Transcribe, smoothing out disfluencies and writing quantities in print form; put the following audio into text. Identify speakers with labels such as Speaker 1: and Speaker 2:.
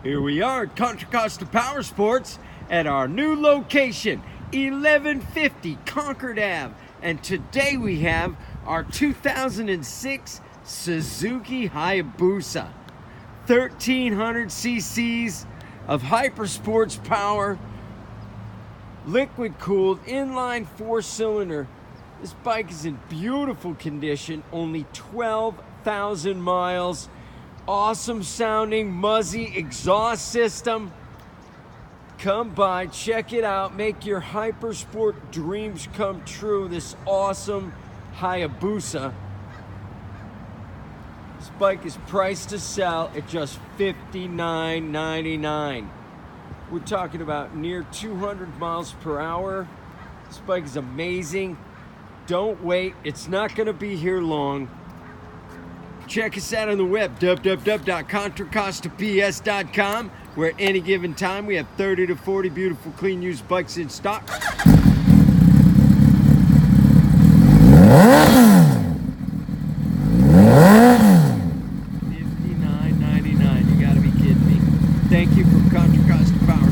Speaker 1: Here we are at Contra Costa Powersports at our new location, 1150 Concord Ave. And today we have our 2006 Suzuki Hayabusa. 1300 cc's of hypersports power, liquid cooled, inline 4-cylinder. This bike is in beautiful condition, only 12,000 miles. Awesome sounding Muzzy exhaust system. Come by, check it out, make your hypersport dreams come true. This awesome Hayabusa. This bike is priced to sell at just $59.99. We're talking about near 200 miles per hour. This bike is amazing. Don't wait, it's not going to be here long. Check us out on the web, www.contracostaps.com, where at any given time we have 30 to 40 beautiful, clean, used bikes in stock. $59.99. You gotta be kidding me. Thank you from Contra Costa Powersports.